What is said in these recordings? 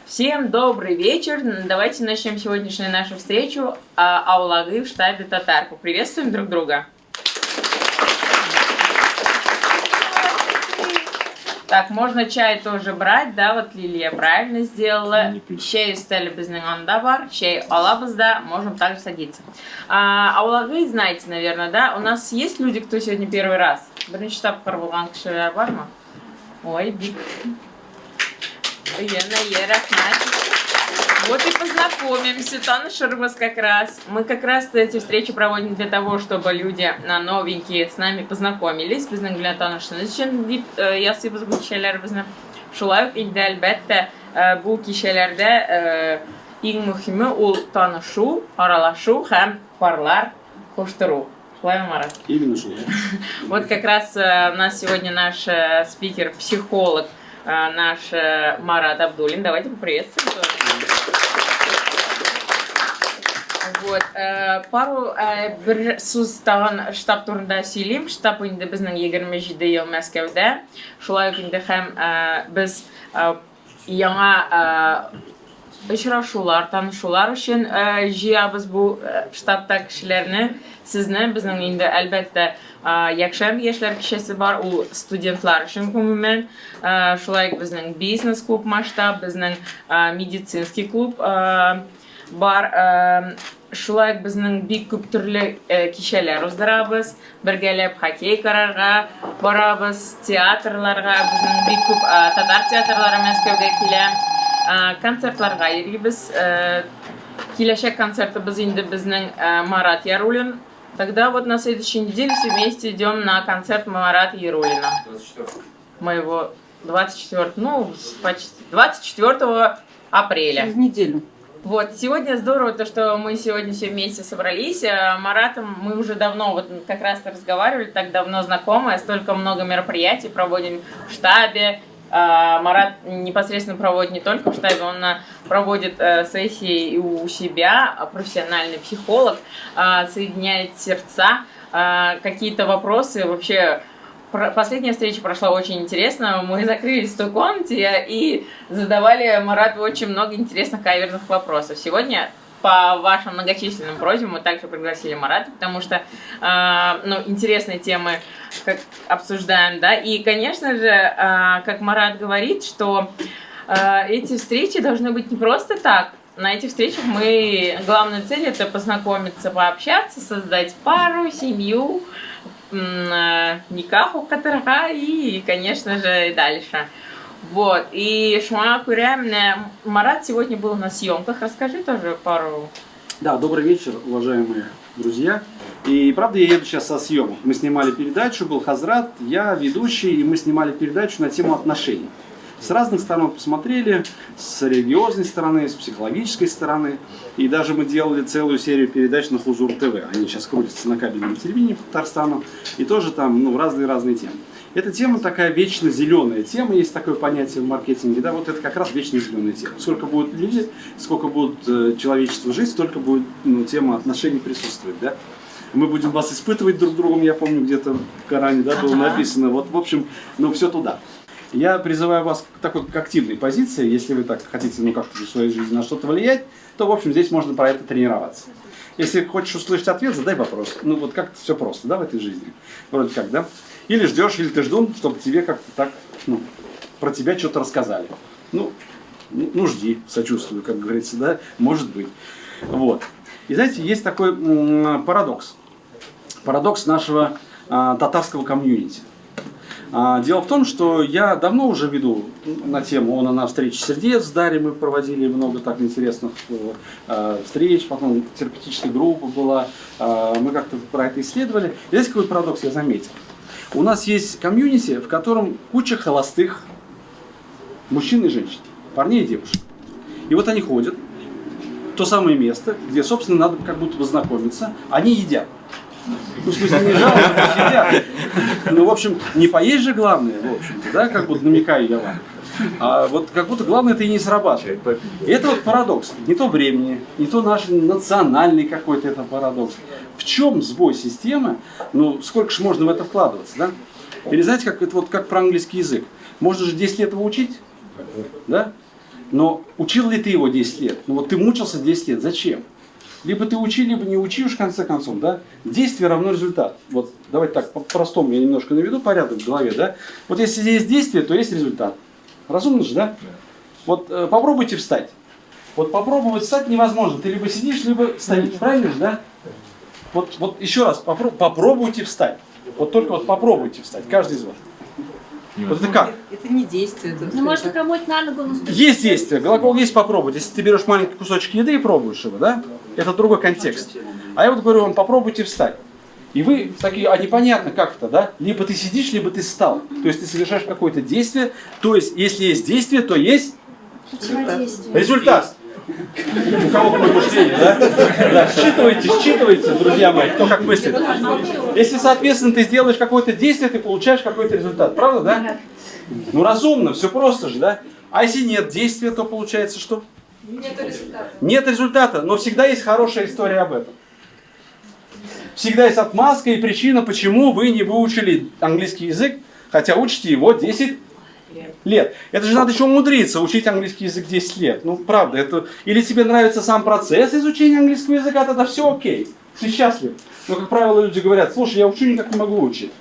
Всем добрый вечер. Давайте начнем сегодняшнюю нашу встречу Аулагы в штабе Татар. Поприветствуем друг друга. Так, можно чай тоже брать, да, вот Лилия правильно сделала. Чай üsteli bizning анда бар, чай алабыз да, можем также садиться. Аулагы знаете, наверное, да? У нас есть люди, кто сегодня первый раз? Бірінші тапқыр болған кішілер бар ма? Ой, бик. Вот и познакомимся, танышырбыз как раз. Мы как раз эти встречи проводим для того, чтобы люди новенькие с нами познакомились. Біздің білен танышыңыз үшін деп ясыйбыз бұл кешелерімізді. Шулай ук инде әлбәттә бұл кешеләрдә иң мөһиме ул танышу, аралашу һәм парлар куштыру. Шулай, Марат? Именно шулай. Вот как раз у нас сегодня наш спикер, психолог, наш Марат Абдуллин. Давайте поприветствуем тоже. Вот, пару бір сөз тағын штаб турында сөйлеймін. Штаб инде біздің 27 ел Мәскәүдә. Шулай ук инде һәм біз яңа очрашулар, танышулар өчен җыябыз бу штабта кешеләрне. Сезне безнең инде әлбәттә якшәмбе яшьләр кичәсе бар, ул студентлар өчен гомумән. Шулай ук безнең бизнес клуб масштаб, безнең медицинский клуб бар. Шулай ук безнең бик күп төрле кичәләр уздырабыз. Бергәләп хоккей карарга барабыз, театрларга, безнең бик күп татар театрлары Мәскәүгә килә. Концертларга йөрибез. Киләчәк концертыбыз инде безнең Марат Яруллин. Тогда вот на следующей неделе все вместе идем на концерт Марата Яруллина. 24. Моего 24, ну, почти 24 апреля. Через неделю. Вот, сегодня здорово, то, что мы сегодня все вместе собрались. Маратом мы уже давно, вот как раз разговаривали, так давно знакомы, столько много мероприятий проводим в штабе. Марат непосредственно проводит не только в штабе, он проводит сессии и у себя, профессиональный психолог, соединяет сердца, какие-то вопросы. Вообще, последняя встреча прошла очень интересно. Мы закрылись в той комнате и задавали Марату очень много интересных каверзных вопросов. Сегодня по вашим многочисленным просьбам мы также пригласили Марата, потому что интересные темы как обсуждаем, да. И, конечно же, как Марат говорит, что эти встречи должны быть не просто так. На этих встречах главная цель это познакомиться, пообщаться, создать пару, семью, никаху катарга и, конечно же, и дальше. Вот, и шуа курямне. Марат сегодня был на съемках. Расскажи тоже пару. Да, добрый вечер, уважаемые друзья. И правда, я еду сейчас со съемок. Мы снимали передачу, был Хазрат, я ведущий, и мы снимали передачу на тему отношений. С разных сторон посмотрели, с религиозной стороны, с психологической стороны. И даже мы делали целую серию передач на Хузур ТВ. Они сейчас крутятся на кабельном телевидении по Татарстану. И тоже там разные темы. Эта тема такая вечно зеленая тема, есть такое понятие в маркетинге, да, вот это как раз вечно зеленая тема. Сколько будет людей, сколько будет человечество жить, столько будет тема отношений присутствовать, да. Мы будем вас испытывать друг другом, я помню, где-то в Коране, да, было написано, вот, в общем, все туда. Я призываю вас к такой к активной позиции, если вы так хотите, как-то в своей жизни на что-то влиять, то, в общем, здесь можно про это тренироваться. Если хочешь услышать ответ, задай вопрос. Вот как-то все просто, да, в этой жизни. Вроде как, да. Или ждешь, или ты ждун, чтобы тебе как-то так, про тебя что-то рассказали. Жди, сочувствую, как говорится, да, может быть. Вот. И знаете, есть такой парадокс. Парадокс нашего татарского комьюнити. Дело в том, что я давно уже веду на тему на встрече сердец с Дарьей, мы проводили много так интересных встреч, потом терапевтическая группа была, мы как-то про это исследовали. И здесь какой парадокс я заметил. У нас есть комьюнити, в котором куча холостых мужчин и женщин, парней и девушек. И вот они ходят в то самое место, где, собственно, надо как будто бы знакомиться, они едят. В смысле, не жалуются, едят. В общем, не поесть же главное, в общем-то, да, как будто намекаю я вам. А вот как будто главное это и не срабатывает. И это вот парадокс. Не то времени, не то наш национальный какой-то это парадокс. В чем сбой системы? Сколько же можно в это вкладываться, да? Или знаете, как про английский язык. Можно же 10 лет его учить, да? Но учил ли ты его 10 лет? Ну вот ты мучился 10 лет, зачем? Либо ты учи, либо не учи уж в конце концов, да? Действие равно результат. Вот давайте так, по-простому я немножко наведу порядок в голове, да? Вот если есть действие, то есть результат. Разумно же, да? Вот попробуйте встать. Вот попробовать встать невозможно. Ты либо сидишь, либо стоишь. Правильно же, да? Вот еще раз, попробуйте встать. Вот только вот попробуйте встать, каждый из вас. Вот это как? Это не действие. Это Ну, можно кому-нибудь на ногу наступить. Есть действие. Глагол есть попробовать. Если ты берешь маленький кусочек еды и пробуешь его, да? Это другой контекст. А я вот говорю вам, попробуйте встать. И вы такие, а непонятно как это, да? Либо ты сидишь, либо ты встал. То есть ты совершаешь какое-то действие. То есть, если есть действие, то есть результат. У кого какое мышление, да? Да, считывайте, друзья мои, кто как мыслит. Если, соответственно, ты сделаешь какое-то действие, ты получаешь какой-то результат. Правда, да? Ну, разумно, все просто же, да? А если нет действия, то получается что? Нет результата. Нет результата, но всегда есть хорошая история об этом. Всегда есть отмазка и причина, почему вы не выучили английский язык, хотя учите его 10 лет. Это же надо еще умудриться, учить английский язык 10 лет. Ну, правда, это... Или тебе нравится сам процесс изучения английского языка, тогда все окей, ты счастлив. Но, как правило, люди говорят, слушай, я учу, никак не могу учить.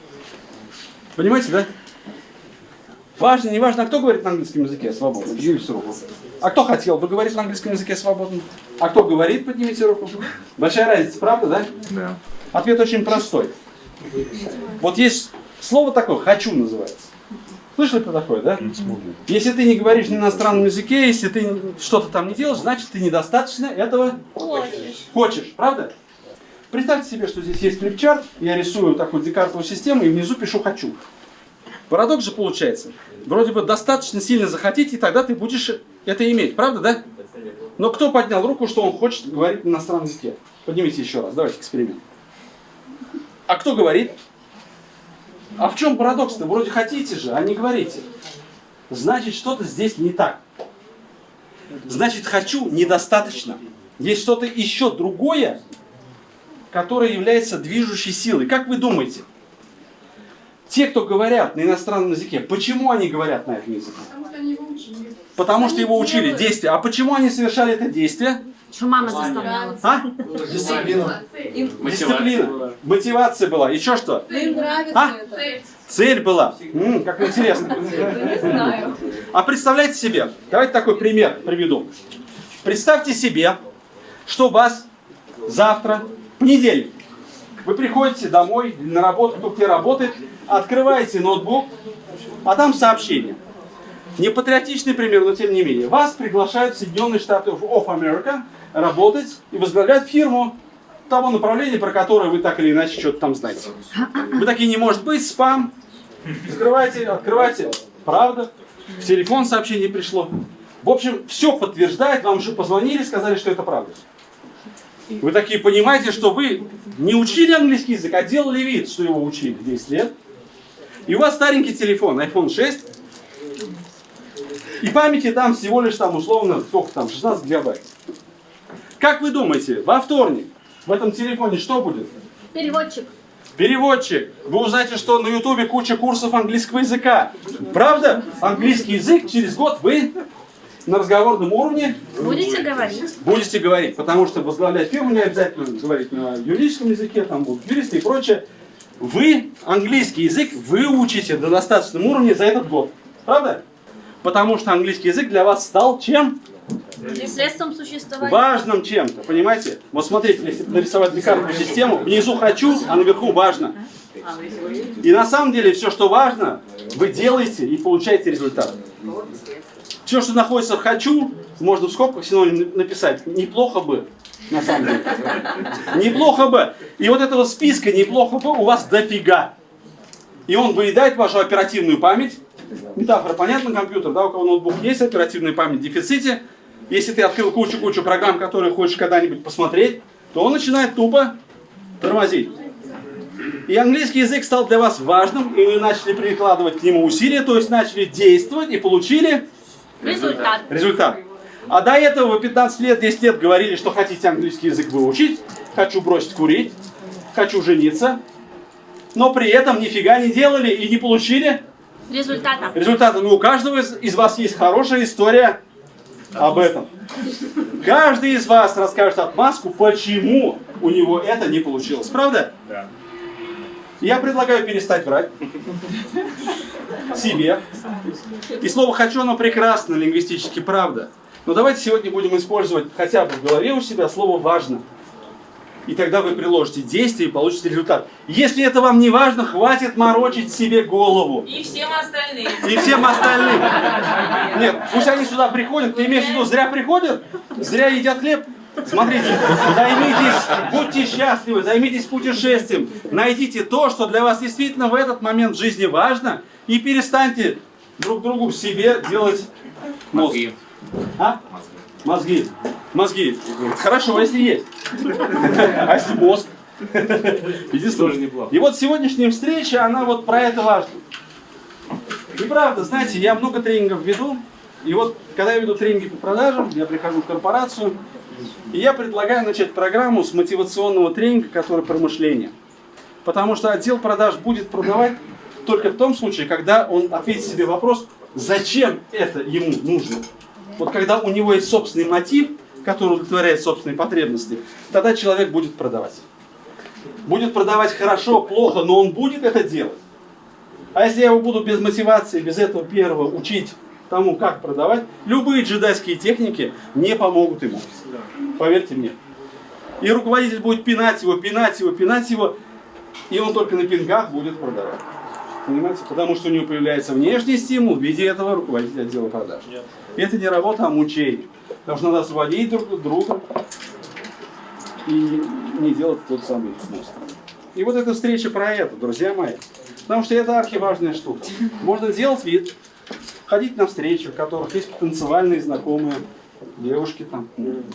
Понимаете, да? Важно, не важно, а кто говорит на английском языке свободно? Поднимите руку. А кто хотел бы говорить на английском языке свободно? А кто говорит, поднимите руку. Большая разница, правда, да? Да. Ответ очень простой. Вот есть слово такое, «хочу» называется. Слышали про такое, да? Если ты не говоришь на иностранном языке, если ты что-то там не делаешь, значит ты недостаточно этого хочешь, правда? Представьте себе, что здесь есть флипчарт, я рисую такую декартовую систему и внизу пишу «хочу». Парадокс же получается. Вроде бы достаточно сильно захотеть, и тогда ты будешь это иметь, правда, да? Но кто поднял руку, что он хочет говорить на иностранном языке? Поднимите еще раз, давайте эксперимент. А кто говорит? А в чем парадокс-то? Вроде хотите же, а не говорите. Значит, что-то здесь не так. Значит, хочу недостаточно. Есть что-то еще другое, которое является движущей силой. Как вы думаете? Те, кто говорят на иностранном языке, почему они говорят на этом языке? Потому что его учили действия. А почему они совершали это действие? Что мама заставляла. А? Дисциплина. Дисциплина. Мотивация была. Еще что? Им нравится А? это. Цель была. Как интересно. Не знаю. А представляете себе, давайте такой пример приведу. Представьте себе, что вас завтра, понедельник, вы приходите домой на работу, кто где работает, открываете ноутбук, а там сообщение. Не патриотичный пример, но тем не менее. Вас приглашают в Соединенные Штаты of America работать и возглавлять фирму того направления, про которое вы так или иначе что-то там знаете. Вы такие, не может быть, спам. Закрывайте, открывайте. Правда. В телефон сообщение пришло. В общем, все подтверждает, вам уже позвонили, сказали, что это правда. Вы такие понимаете, что вы не учили английский язык, а делали вид, что его учили 10 лет. И у вас старенький телефон, iPhone 6. И памяти там всего лишь там условно, сколько там, 16 гигабайт. Как вы думаете, во вторник в этом телефоне что будет? Переводчик. Переводчик. Вы узнаете, что на Ютубе куча курсов английского языка. Правда? Английский язык через год вы на разговорном уровне Будете говорить? будете говорить. Потому что возглавлять фирму не обязательно говорить на юридическом языке, там будут юристы и прочее. Вы английский язык выучите до достаточного уровня за этот год. Правда? Потому что английский язык для вас стал чем? Средством существования. Важным чем-то, понимаете? Вот смотрите, если нарисовать декартовую систему, внизу хочу, а наверху важно. И на самом деле все, что важно, вы делаете и получаете результат. Все, что находится в хочу, можно в скобках синоним написать. Неплохо бы, на самом деле. Неплохо бы. И вот этого списка неплохо бы у вас дофига. И он выедает вашу оперативную память. Метафора понятна, компьютер, да, у кого ноутбук есть, оперативная память в дефиците. Если ты открыл кучу программ, которые хочешь когда-нибудь посмотреть, то он начинает тупо тормозить. И английский язык стал для вас важным, и вы начали прикладывать к нему усилия, то есть начали действовать и получили результат. А до этого вы 15 лет, 10 лет говорили, что хотите английский язык выучить, хочу бросить курить, хочу жениться, но при этом нифига не делали и не получили результата. Ну, у каждого из вас есть хорошая история об этом. Каждый из вас расскажет отмазку, почему у него это не получилось. Правда? Да. Я предлагаю перестать врать себе. И слово «хочу» оно прекрасно, лингвистически правда. Но давайте сегодня будем использовать хотя бы в голове у себя слово «важно». И тогда вы приложите действие и получите результат. Если это вам не важно, хватит морочить себе голову. И всем остальным. И всем остальным. Нет, пусть они сюда приходят. Ты имеешь в виду, зря приходят? Зря едят хлеб? Смотрите, займитесь, будьте счастливы, займитесь путешествием. Найдите то, что для вас действительно в этот момент в жизни важно. И перестаньте друг другу себе делать мозг. Мозги. А? Мозги. Мозги. Хорошо, если есть. А если мозг? Тоже неплохо. И вот сегодняшняя встреча, она вот про это важна. И правда, знаете, я много тренингов веду. И вот, когда я веду тренинги по продажам, я прихожу в корпорацию, и я предлагаю начать программу с мотивационного тренинга, который про мышление. Потому что отдел продаж будет продавать только в том случае, когда он ответит себе вопрос, зачем это ему нужно. Вот когда у него есть собственный мотив, который удовлетворяет собственные потребности, тогда человек будет продавать. Будет продавать хорошо, плохо, но он будет это делать. А если я его буду без мотивации, без этого первого учить тому, как продавать, любые джедайские техники не помогут ему. Поверьте мне. И руководитель будет пинать его, пинать его, пинать его, и он только на пинках будет продавать. Понимаете? Потому что у него появляется внешний стимул в виде этого руководителя отдела продаж. И это не работа, а мучение. Потому что надо сводить друг друга и не делать тот самый мост. И вот эта встреча про это, друзья мои. Потому что это архиважная штука. Можно делать вид, ходить на встречи, в которых есть потенциальные знакомые девушки, там,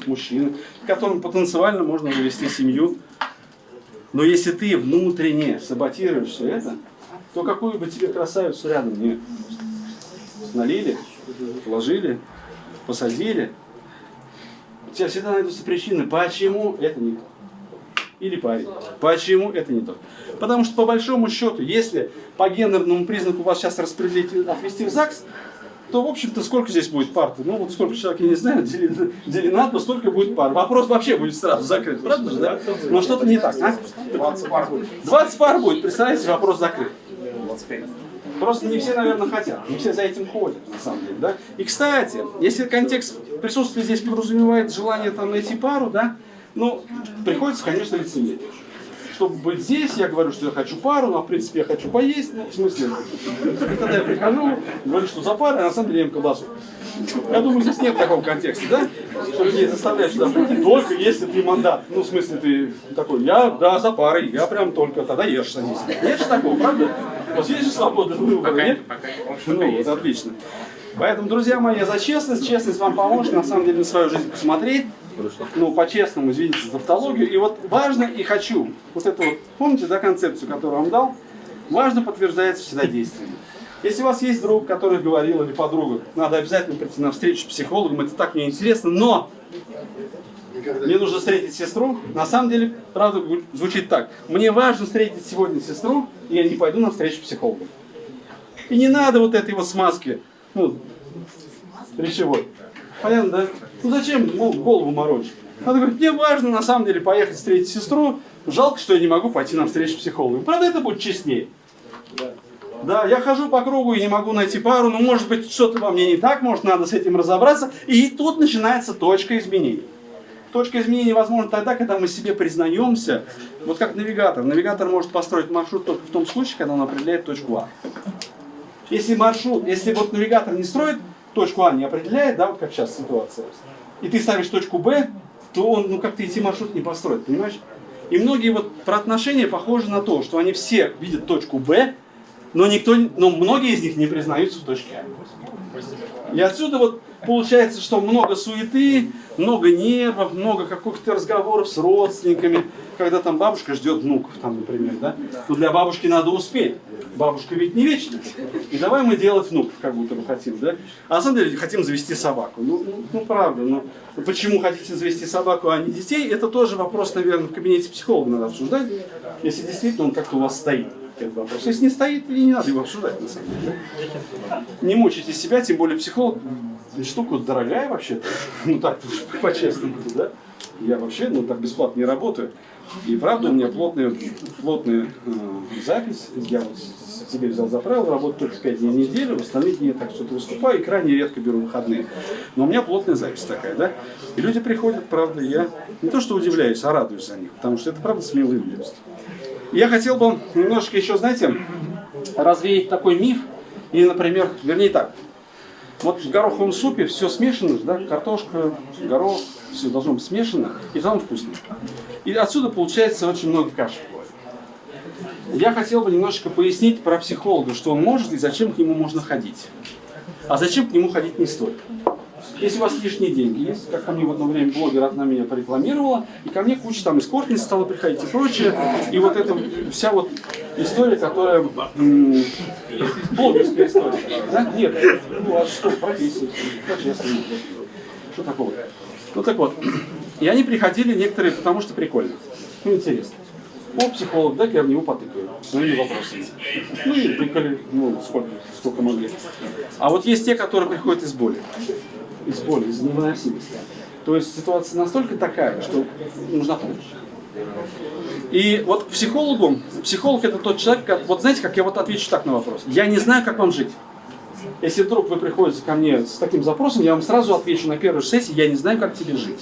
мужчины, которым потенциально можно завести семью. Но если ты внутренне саботируешь все это, то какую бы тебе красавицу рядом не налили, вложили, посадили, у тебя всегда найдутся причины, почему это не то. Или парень. Почему это не то? Потому что по большому счету, если по гендерному признаку вас сейчас распределить, отвести в ЗАГС, то, в общем-то, сколько здесь будет пар? Ну, вот сколько человек, я не знаю, делено, то столько будет пар. Вопрос вообще будет сразу закрыт, правда же, да? Но что-то не так, а? 20 пар будет. 20 пар будет, представляете, вопрос закрыт. 25. Просто не все, наверное, хотят, не все за этим ходят, на самом деле, да? И, кстати, если контекст присутствия здесь подразумевает желание там найти пару, да, ну, приходится, конечно, лицемерить. Чтобы быть здесь, я говорю, что я хочу пару, но в принципе я хочу поесть, ну, в смысле, и тогда я прихожу, говорю, что за пару, а на самом деле ем колбасу. Я думаю, здесь нет такого контекста, да? Что людей заставляют сюда прийти, только если ты мандат. Ну, в смысле, ты такой, я, да, за парой, я прям только, тогда ешь, садись. Нет же такого, правда? Вот есть же свобода выбора, нет? Ну, вот, отлично. Поэтому, друзья мои, я за честность, честность вам поможет, на самом деле, на свою жизнь посмотреть. Ну, по-честному, извините за тавтологию. И вот важно и хочу, вот эту вот, помните, да, концепцию, которую я вам дал, важно подтверждается всегда действиями. Если у вас есть друг, который говорил, или подруга, надо обязательно прийти на встречу с психологом, это так мне интересно, но мне нужно встретить сестру, на самом деле, правда, звучит так. Мне важно встретить сегодня сестру, и я не пойду на встречу с психологом. И не надо вот этой вот смазки, ну, речевой. Понятно, да? Ну зачем, мол, голову морочить? Она говорит, мне важно на самом деле поехать встретить сестру, жалко, что я не могу пойти на встречу с психологом. Правда, это будет честнее. Да, я хожу по кругу и не могу найти пару, но может быть что-то во мне не так, может надо с этим разобраться. И тут начинается точка изменений. Точка изменений возможна тогда, когда мы себе признаемся, вот как навигатор. Навигатор может построить маршрут только в том случае, когда он определяет точку А. Если вот навигатор не строит, точку А не определяет, да, вот как сейчас ситуация, и ты ставишь точку Б, то он, ну, как-то идти маршрут не построит, понимаешь? И многие вот про отношения похожи на то, что они все видят точку Б, но многие из них не признаются в точке А. И отсюда вот получается, что много суеты, много нервов, много каких-то разговоров с родственниками, когда там бабушка ждет внуков, там, например, да? Но для бабушки надо успеть. Бабушка ведь не вечна. И давай мы делать внуков, как будто бы хотим, да? А на самом деле хотим завести собаку. Ну правда, но почему хотите завести собаку, а не детей, это тоже вопрос, наверное, в кабинете психолога надо обсуждать, если действительно он как-то у вас стоит. Этот вопрос. Если не стоит, и не надо его обсуждать, на самом деле. Не мучайте себя, тем более психолог штука дорогая вообще-то. Ну так, по-честному, да? Я вообще, ну так бесплатно не работаю. И правда у меня плотная запись. Я вот себе взял за правило работать только 5 дней в неделю, в остальные дни я так что-то выступаю и крайне редко беру выходные. Но у меня плотная запись такая, да? И люди приходят, правда, я не то что удивляюсь, а радуюсь за них, потому что это правда смелые люди. Я хотел бы немножко еще, знаете, развеять такой миф. И, например, вернее так, вот в гороховом супе все смешано, да, картошка, горох, все должно быть смешано, и там вкусно. И отсюда получается очень много каши. Я хотел бы немножко пояснить про психолога, что он может и зачем к нему можно ходить. А зачем к нему ходить не стоит. Если у вас лишние деньги есть, как ко мне в одно время блогер одна меня порекламировала, и ко мне куча там эскортниц стала приходить и прочее, и вот эта вся вот история, которая блогерская история, да? Нет, ну а что, профессия, по-честному, что такого? Ну так вот, и они приходили некоторые, потому что прикольно, ну интересно. О, психолог, дай-ка я в него потыкаю, своими вопросами. Ну и тыкали, ну сколько могли. А вот есть те, которые приходят из боли. Из боли, из невыносимости. То есть ситуация настолько такая, что нужна помощь. И вот психолог это тот человек, вот знаете, как я вот отвечу так на вопрос. Я не знаю, как вам жить. Если вдруг вы приходите ко мне с таким запросом, я вам сразу отвечу на первой сессии, я не знаю, как тебе жить.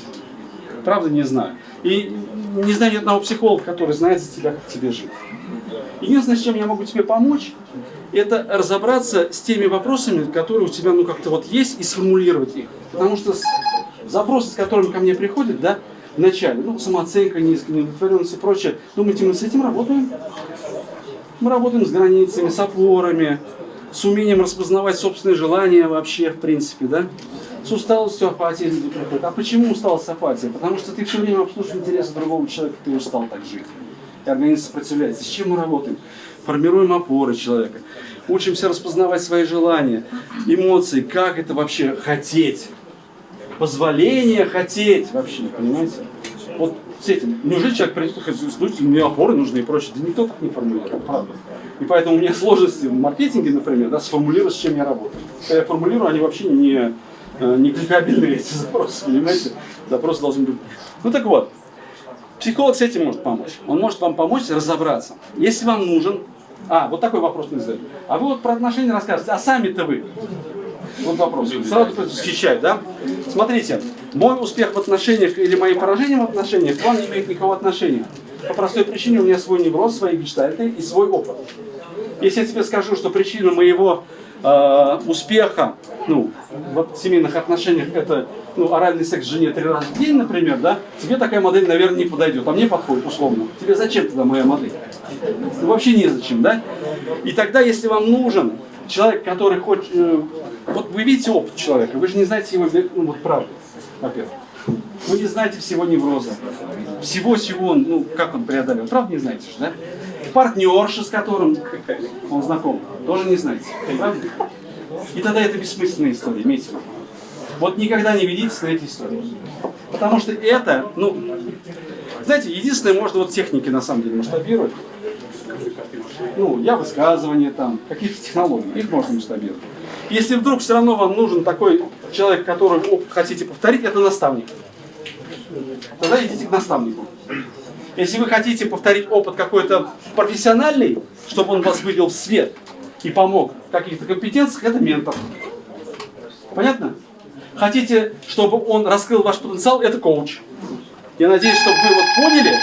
Правда, не знаю. И не знаю ни одного психолога, который знает за тебя, как тебе жить. Единственное, с чем я могу тебе помочь, это разобраться с теми вопросами, которые у тебя, ну, как-то вот есть, и сформулировать их. Потому что запросы, с которыми ко мне приходят, да, вначале, ну, самооценка низкая, неудовлетворенность и прочее, думаете, мы с этим работаем? Мы работаем с границами, с опорами, с умением распознавать собственные желания вообще, в принципе, да? С усталостью, апатией люди приходят. А почему усталость, апатия? Потому что ты все время обслуживаешь интересы другого человека, ты устал так жить. И организм сопротивляется. С чем мы работаем? Формируем опоры человека. Учимся распознавать свои желания, эмоции. Как это вообще хотеть? Позволение хотеть вообще, понимаете? Вот с этим. Неужели человек придет и скажет, мне опоры нужны и прочее? Да никто так не формулирует, правда. И поэтому у меня сложности в маркетинге, например, да, сформулировать, с чем я работаю. Когда я формулирую, они вообще не кликабельные, эти запросы, понимаете? Запросы должны быть. Ну так вот, психолог с этим может помочь. Он может вам помочь разобраться. Если вам нужен... вот такой вопрос мне задают. А вы вот про отношения рассказываете, а сами-то вы? Вот вопрос. Сразу восхищает, да? Смотрите, мой успех в отношениях или мои поражения в отношениях к вам не имеют никакого отношения. По простой причине у меня свой невроз, свои гештальты и свой опыт. Если я тебе скажу, что причина моего успеха в семейных отношениях это оральный секс жене 3 раза в день, например, да, тебе такая модель, наверное, не подойдет, а мне подходит условно. Тебе зачем тогда моя модель? Вообще незачем, да? И тогда, если вам нужен человек, который хочет... вот вы видите опыт человека, вы же не знаете его, вот правду, во-первых. Вы не знаете всего невроза, всего, как он преодолел. Правда не знаете же, да? Партнерша, с которым он знаком, тоже не знаете. Правда? И тогда это бессмысленная история, имейте в виду. Вот никогда не ведитесь на эти истории. Потому что это, знаете, единственное, можно вот техники на самом деле масштабировать. Я высказывания там, какие-то технологии, их можно масштабировать. Если вдруг все равно вам нужен такой человек, который хотите повторить, это наставник. Тогда идите к наставнику. Если вы хотите повторить опыт какой-то профессиональный, чтобы он вас вывел в свет и помог в каких-то компетенциях, это ментор. Понятно? Хотите, чтобы он раскрыл ваш потенциал, это коуч. Я надеюсь, чтобы вы поняли,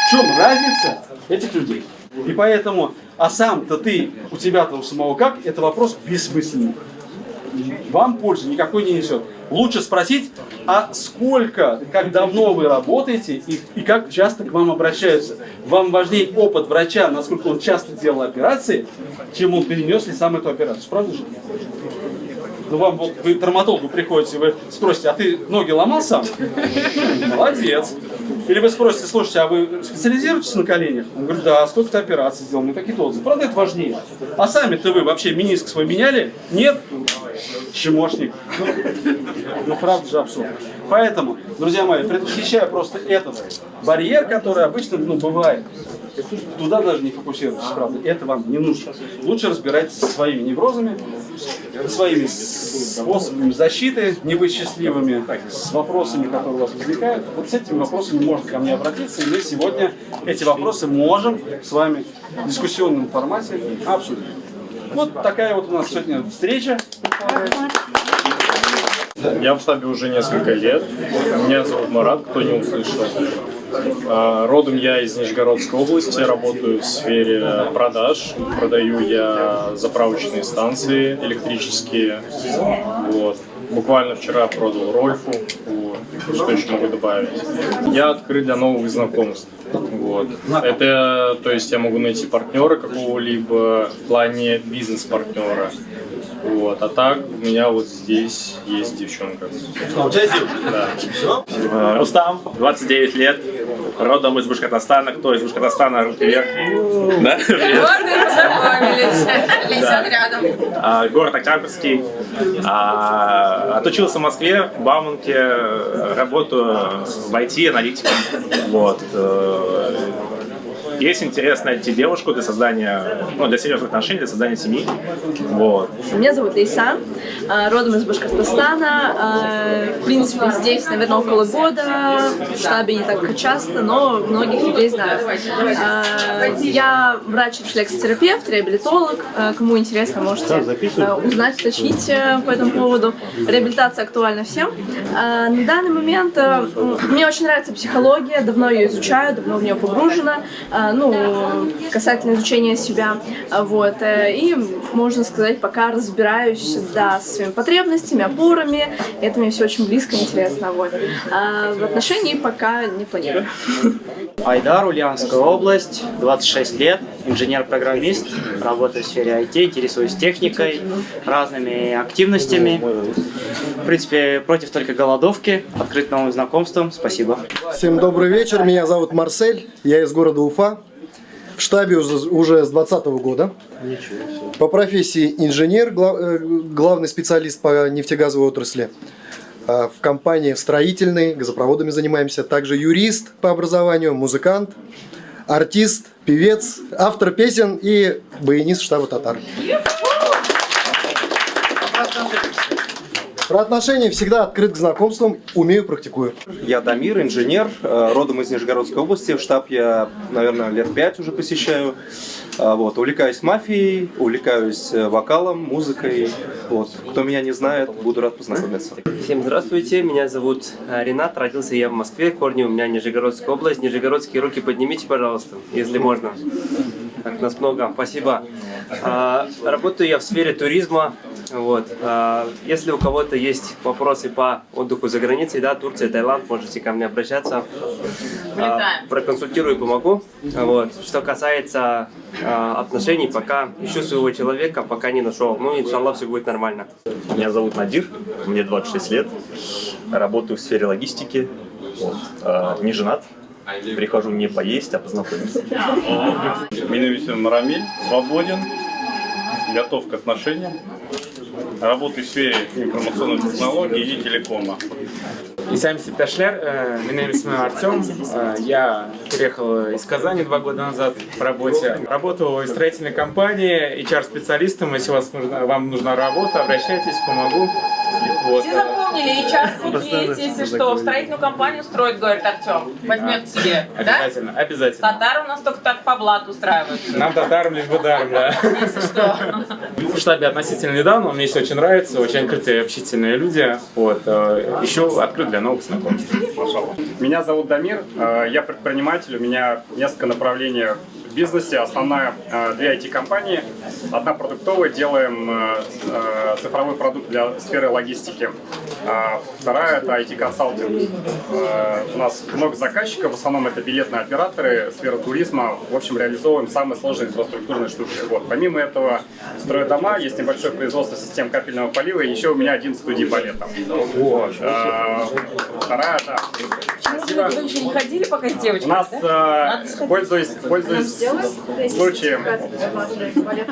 в чем разница этих людей. И поэтому, а сам-то ты, у тебя-то у самого как, это вопрос бессмысленный. Вам пользы никакой не несет. Лучше спросить, а сколько, как давно вы работаете и как часто к вам обращаются. Вам важнее опыт врача, насколько он часто делал операции, чем он перенес ли сам эту операцию. Правда же? Вам вы к травматологу приходите, вы спросите, а ты ноги ломал сам? Молодец. Или вы спросите, слушайте, а вы специализируетесь на коленях? Он говорит, да, столько-то операций сделал, мне такие отзывы. Правда, это важнее. А сами-то вы вообще мениск свой меняли? Нет? Чмошник. Правда же абсурд. Поэтому, друзья мои, предвосхищаю просто этот барьер, который обычно бывает. туда даже не фокусируйтесь, правда. Это вам не нужно. Лучше разбирайтесь со своими неврозами, своими способами защиты, не быть счастливыми, с вопросами, которые у вас возникают. Вот с этими вопросами можно ко мне обратиться, и мы сегодня эти вопросы можем с вами в дискуссионном формате обсудить. Вот такая вот у нас сегодня встреча. Я в штабе уже несколько лет. Меня зовут Марат, кто не услышал. Родом я из Нижегородской области, работаю в сфере продаж. Продаю я заправочные станции электрические. Вот. Буквально вчера продал Рольфу. Вот. Что еще могу добавить? Я открыт для новых знакомств. Вот. Это, то есть я могу найти партнера какого-либо в плане бизнес-партнера. Вот. А так у меня вот здесь есть девчонка. Да. Рустам, 29 лет, родом из Башкортостана. Кто из Башкортостана? Руки вверх. Да? Гордо познакомились. Лисян рядом. Город Октябрьский. Отучился в Москве, в Бауманке, работаю в IT, аналитиком. Вот. Есть интерес найти девушку для создания, для серьезных отношений, для создания семьи. Вот. Меня зовут Лейсан, родом из Башкортостана. В принципе, здесь, наверное, около года. В штабе не так часто, но многих людей знаю. Я врач-рефлексотерапевт, реабилитолог. Кому интересно, можете узнать, уточнить по этому поводу. Реабилитация актуальна всем. На данный момент мне очень нравится психология, давно ее изучаю, давно в нее погружена. Касательно изучения себя, вот, и, можно сказать, пока разбираюсь, да, со своими потребностями, опорами, это мне все очень близко, интересно, вот, в отношении пока не планирую. Айдар, Ульяновская область, 26 лет, инженер-программист, работаю в сфере IT, интересуюсь техникой, разными активностями. В принципе, против только голодовки, открыт новым знакомствам. Спасибо. Всем добрый вечер, меня зовут Марсель, я из города Уфа. В штабе уже с 2020 года. По профессии инженер, главный специалист по нефтегазовой отрасли. В компании строительной, газопроводами занимаемся. Также юрист по образованию, музыкант, артист, певец, автор песен и баянист штаба татар. Про отношения всегда открыт к знакомствам, умею, практикую. Я Дамир, инженер, родом из Нижегородской области. В штаб я, наверное, лет 5 уже посещаю. Вот, увлекаюсь мафией, увлекаюсь вокалом, музыкой. Вот. Кто меня не знает, буду рад познакомиться. Всем здравствуйте, меня зовут Ренат, родился я в Москве, корни у меня Нижегородская область. Нижегородские руки поднимите, пожалуйста, если можно. Так, нас много, спасибо. Работаю я в сфере туризма. Вот. Если у кого-то есть вопросы по отдыху за границей, да, Турция, Таиланд, можете ко мне обращаться. Проконсультирую и помогу. Вот. Что касается отношений, пока ищу своего человека, пока не нашел. Ну, иншаллах, все будет нормально. Меня зовут Надир, мне 26 лет, работаю в сфере логистики, вот. Не женат, прихожу не поесть, а познакомиться. Меня зовут Марамиль, свободен, готов к отношениям. Работаю в сфере информационных технологий и телекома. Исам Септашлер, меня зовут Артем. Я переехал из Казани 2 года назад по работе. Работал в строительной компании, HR-специалистом. Если вам нужна работа, обращайтесь, помогу. Вот. Все запомнили, HR тут есть, если что, в строительную компанию строит, говорит Артем. Возьмет к себе, обязательно, да? Обязательно. Татары у нас только так по блату устраивают. Нам татарам лишь бы даром, да. Если что. В штабе относительно недавно, мне все очень нравится, очень открытые, общительные люди. Вот. Еще открыт для новых знакомств. Меня зовут Дамир, я предприниматель, у меня несколько направлений в бизнесе. Основная 2 IT-компании. Одна продуктовая, делаем цифровой продукт для сферы логистики. Вторая это IT-консалтинг. У нас много заказчиков, в основном это билетные операторы, сфера туризма. В общем, реализовываем самые сложные инфраструктурные штуки. Вот. Помимо этого, строю дома, есть небольшое производство систем капельного полива, и еще у меня 1 студий балета. Вот. Вторая это вы туда еще не ходили пока с У девочками, нас, да? Надо сходить. пользуясь случаем,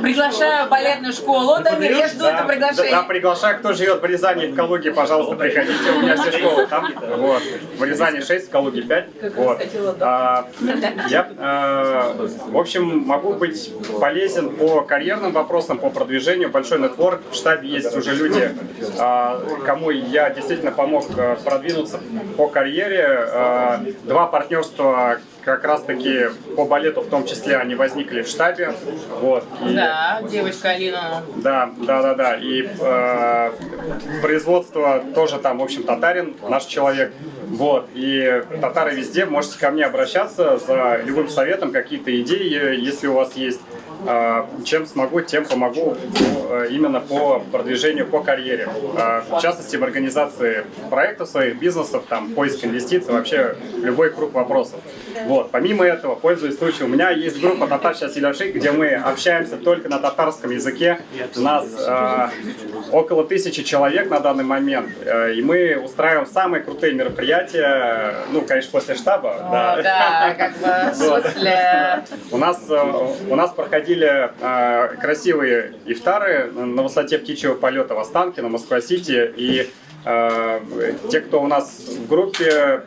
Приглашаю в балетную школу, Дамир, я жду это приглашение. да, приглашаю, кто живет в Рязани, в Калуге, пожалуйста, приходите, у меня все школы там, вот, в Рязани 6, в Калуге 5, вот. Я, в общем, могу быть полезен по карьерным вопросам, по продвижению, большой нетворк, в штабе есть уже люди, кому я действительно помог продвинуться по карьере, 2 партнерства как раз таки по балету в том числе они возникли в штабе, вот. И, Да, девочка Алина. да, и производство тоже там, в общем, татарин, наш человек, вот, и татары везде, можете ко мне обращаться за любым советом, какие-то идеи, если у вас есть. Чем смогу, тем помогу именно по продвижению, по карьере. В частности, в организации проектов своих, бизнесов, там, поиск инвестиций, вообще любой круг вопросов. Вот. Помимо этого, пользуясь случаем, у меня есть группа «Татарща Силяши», где мы общаемся только на татарском языке. У нас около 1000 человек на данный момент, и мы устраиваем самые крутые мероприятия, ну, конечно, после штаба. О, да, как бы после... У нас проходили красивые ифтары на высоте птичьего полета в Останкино, Москва-Сити. И те, кто у нас в группе,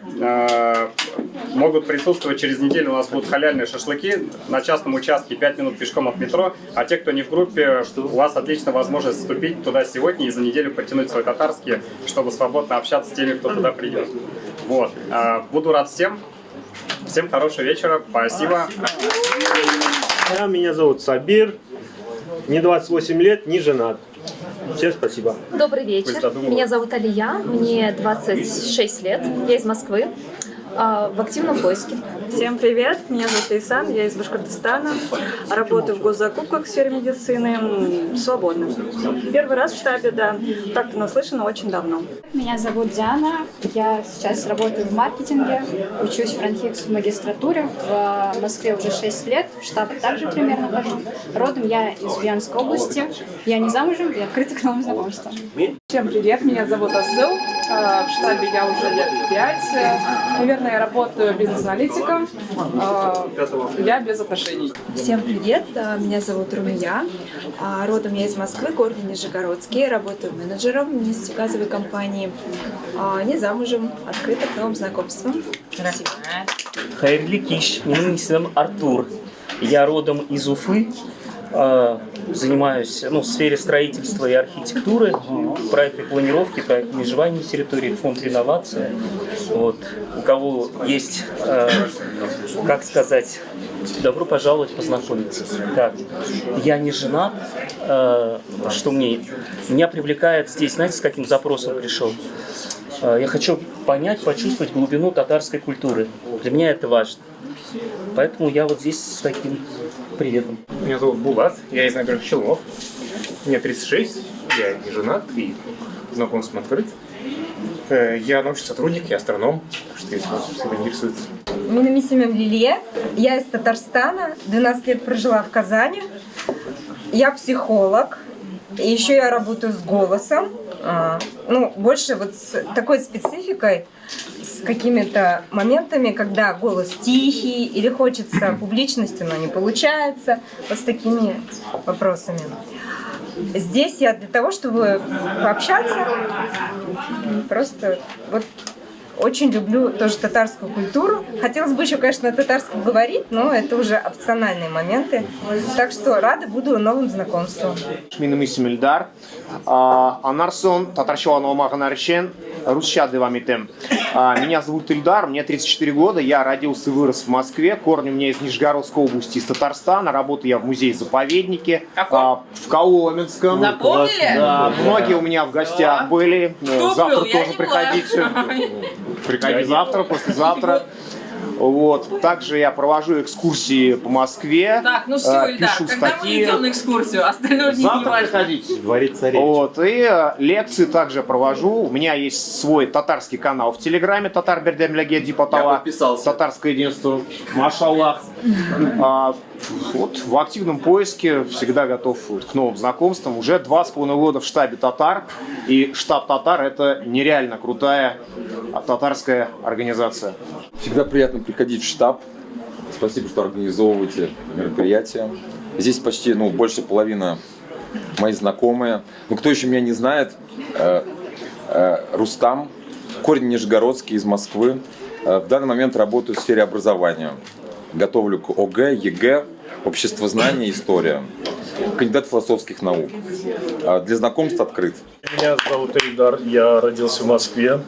могут присутствовать через неделю. У нас будут халяльные шашлыки на частном участке 5 минут пешком от метро. А те, кто не в группе, у вас отличная возможность вступить туда сегодня и за неделю потянуть свой татарский, чтобы свободно общаться с теми, кто туда придет. Вот. Буду рад всем. Всем хорошего вечера. Спасибо. Меня зовут Сабир, мне 28 лет, не женат. Всем спасибо. Добрый вечер, меня зовут Алия, мне 26 лет, я из Москвы, в активном поиске. Всем привет, меня зовут Исан, я из Башкортостана, работаю в госзакупках в сфере медицины, свободно. Первый раз в штабе, да, так-то наслышана очень давно. Меня зовут Диана, я сейчас работаю в маркетинге, учусь в ранхикс в магистратуре, в Москве уже 6 лет, в штаб также примерно хожу. Родом я из Ульяновской области, я не замужем и открыта к новым знакомствам. Всем привет, меня зовут Асыл, в штабе я уже лет 5, наверное, я работаю бизнес-аналитиком, я без отношений. Всем привет, меня зовут Румия, родом я из Москвы, город Нижегородский, работаю менеджером в нефтегазовой компании, не замужем, открыта к новым знакомствам. Спасибо. Хайрли Киш, меня зовут Артур, я родом из Уфы. Занимаюсь в сфере строительства и архитектуры, проектной планировки, проектной межевания территории, фонд реновации. Вот. У кого есть, как сказать, добро пожаловать, познакомиться. Так. Я не женат, что меня привлекает здесь, знаете, с каким запросом пришел? Я хочу понять, почувствовать глубину татарской культуры. Для меня это важно. Поэтому я вот здесь с таким приветом. Меня зовут Булат, я из Нагорных Челнов. Мне 36, я не женат и знакомством открыт. Я научный сотрудник, я астроном, так что если вас всегда интересует. Меня зовут Лилия, я из Татарстана, 12 лет прожила в Казани. Я психолог, и еще я работаю с голосом. Больше вот с такой спецификой, с какими-то моментами, когда голос тихий или хочется публичности, но не получается, вот с такими вопросами. Здесь я для того, чтобы пообщаться, просто вот очень люблю тоже татарскую культуру. Хотелось бы еще, конечно, на татарском говорить, но это уже опциональные моменты. Так что рада буду новым знакомствам. Менің исім Ильдар. Анарсон, татарчаланова мағанарчен, русча девам етем. Меня зовут Ильдар, мне 34 года, я родился и вырос в Москве. Корни у меня из Нижегородской области, из Татарстана. Работаю я в музее-заповеднике, в Коломенском. Запомнили? Да, многие у меня в гостях были. Завтра тоже приходите. Приходи завтра, послезавтра. Вот. Также я провожу экскурсии по Москве. Так, ну все, Ильдар, пишу когда мы статьи. идем на экскурсию, остальное не Завтра важно. приходите. Дворится речь. Вот. И лекции также провожу. У меня есть свой татарский канал в Телеграме, Татар Бердемляге Дипатала. Татарское единство. Машаллах. Вот в активном поиске, всегда готов к новым знакомствам. Уже 2,5 года в штабе «Татар». И штаб «Татар» — это нереально крутая татарская организация. Всегда приятно приходить в штаб. Спасибо, что организовываете мероприятия. Здесь почти, больше половины мои знакомые. Кто еще меня не знает, Рустам, корень нижегородский, из Москвы. В данный момент работаю в сфере образования. Готовлю к ОГЭ, ЕГЭ, обществознание, история. Кандидат философских наук. Для знакомств открыт. Меня зовут Эльдар, я родился в Москве,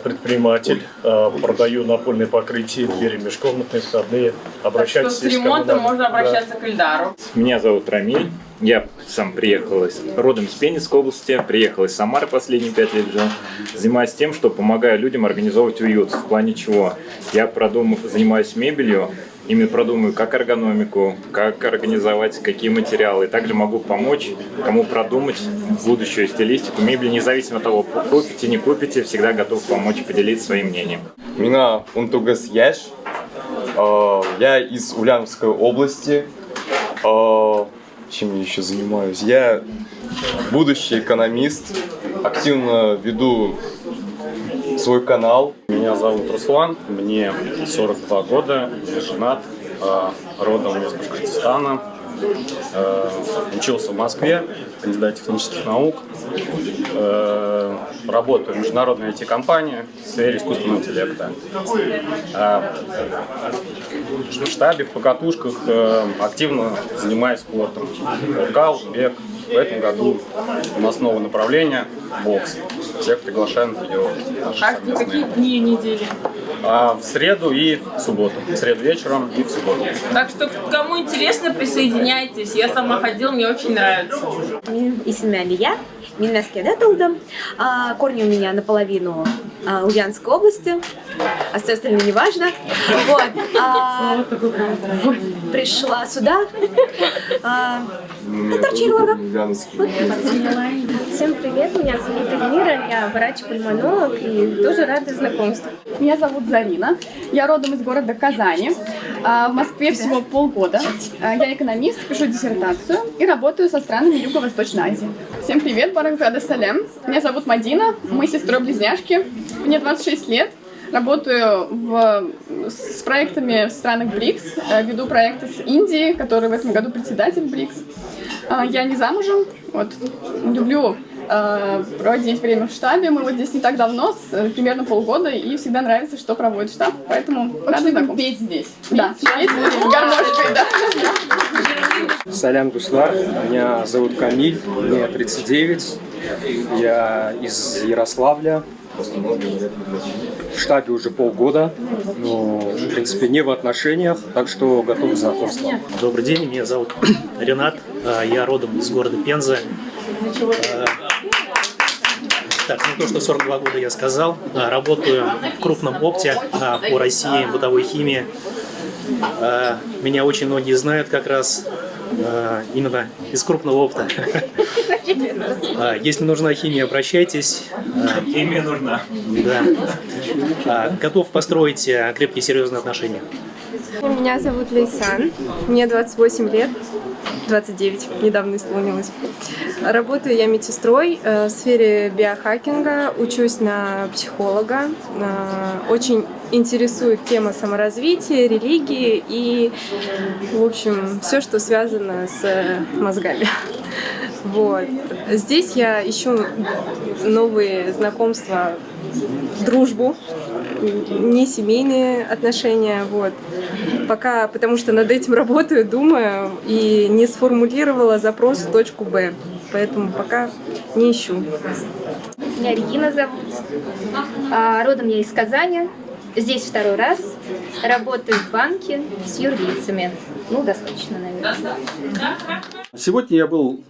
предприниматель, продаю напольные покрытия, двери межкомнатные, входные. Обращайтесь, С ремонтом можно обращаться к Эльдару. Меня зовут Рамиль. Я сам приехал родом из Пензенской области, приехал из Самары последние 5 лет жил. Занимаюсь тем, что помогаю людям организовывать уют. В плане чего? Я занимаюсь мебелью, именно продумываю, как эргономику, как организовать, какие материалы. И также могу помочь, кому продумать будущую стилистику мебели, независимо от того, купите, не купите, всегда готов помочь, поделиться своим мнением. Меня Унтугас Яш. Я из Ульяновской области. Чем я еще занимаюсь? Я будущий экономист, активно веду свой канал. Меня зовут Руслан, мне 42 года, я женат, родом из Башкортостана. Учился в Москве, кандидат технических наук. Работаю в международной IT-компании в сфере искусственного интеллекта. В штабе, в покатушках активно занимаюсь спортом. Воркаут, бег. В этом году у нас новое направление – бокс. Всех приглашаем на тренировки. Какие дни недели? В среду и в субботу. В среду вечером и в субботу. Так что, кому интересно, присоединяйтесь. Я сама ходила, мне очень нравится. Исмя Алия, Минмяскеда Тулдам. Корни у меня наполовину Ульяновской области, а все остальное не важно. Вот. Пришла сюда. Всем привет, меня зовут Эльмира, я врач-пульмонолог и тоже рада знакомству. Меня зовут Зарина, я родом из города Казани. В Москве всего полгода. Я экономист, пишу диссертацию и работаю со странами Юго-Восточной Азии. Всем привет, Баракзада Салям. Меня зовут Мадина, мы сестры-близняшки. Мне 26 лет. Работаю с проектами в странах БРИКС, веду проекты с Индией, который в этом году председатель БРИКС. Я не замужем, люблю проводить время в штабе. Мы вот здесь не так давно, примерно полгода, и всегда нравится, что проводит штаб, поэтому рада знакомиться. Петь здесь. Да, петь с гармошкой, да. Салям Дуслар, меня зовут Камиль, мне 39, я из Ярославля. В штабе уже полгода, но, в принципе, не в отношениях, так что готов к знакомству. Добрый день, меня зовут Ренат, я родом из города Пенза. Так, то, что 42 года я сказал, работаю в крупном опте по России, бытовой химии. Меня очень многие знают как раз именно из крупного опта. Если нужна химия, обращайтесь. Химия нужна. Да. Готов построить крепкие серьезные отношения. Меня зовут Лейсан, мне 28 лет, 29, недавно исполнилось. Работаю я медсестрой в сфере биохакинга, учусь на психолога. Очень интересует тема саморазвития, религии и, в общем, все, что связано с мозгами. Вот. Здесь я ищу новые знакомства, дружбу, не семейные отношения. Вот. Пока, потому что над этим работаю, думаю и не сформулировала запрос в точку Б. Поэтому пока не ищу. Меня Регина зовут. Родом я из Казани. Здесь второй раз. Работаю в банке с юрлицами. Ну, достаточно, наверное. Сегодня я был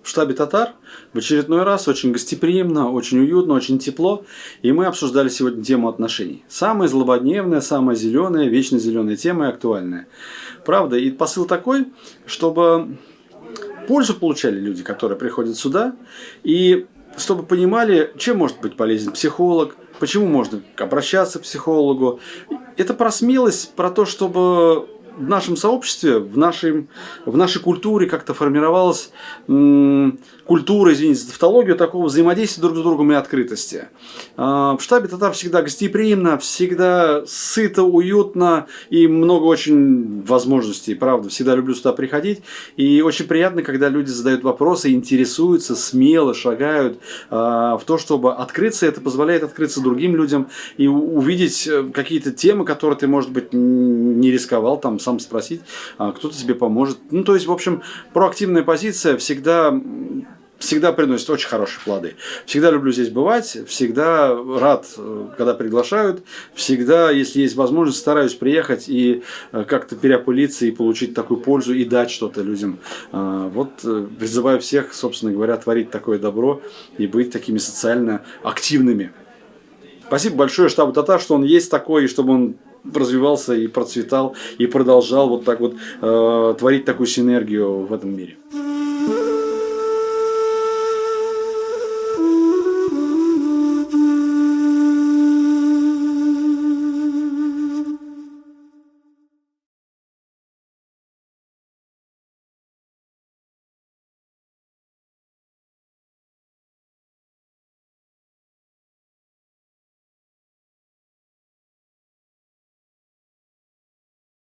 в штабе «Татар» в очередной раз, очень гостеприимно, очень уютно, очень тепло. И мы обсуждали сегодня тему отношений. Самая злободневная, самая зеленая, вечно зеленая тема и актуальная. Правда, и посыл такой, чтобы пользу получали люди, которые приходят сюда, и чтобы понимали, чем может быть полезен психолог, почему можно обращаться к психологу. Это про смелость, про то, чтобы в нашем сообществе, в нашей культуре как-то формировалась культура, извините за тавтологию, такого взаимодействия друг с другом и открытости. В штабе татар всегда гостеприимно, всегда сыто, уютно и много очень возможностей, правда. Всегда люблю сюда приходить. И очень приятно, когда люди задают вопросы, интересуются, смело шагают в то, чтобы открыться. Это позволяет открыться другим людям и увидеть какие-то темы, которые ты, может быть, не рисковал там сам спросить, кто-то тебе поможет. Ну, то есть, в общем, проактивная позиция всегда приносит очень хорошие плоды. Всегда люблю здесь бывать, всегда рад, когда приглашают, всегда, если есть возможность, стараюсь приехать и как-то переопылиться и получить такую пользу и дать что-то людям. Вот призываю всех, собственно говоря, творить такое добро и быть такими социально активными. Спасибо большое штабу татар, что он есть такой, и чтобы он развивался и процветал, и продолжал вот так вот творить такую синергию в этом мире.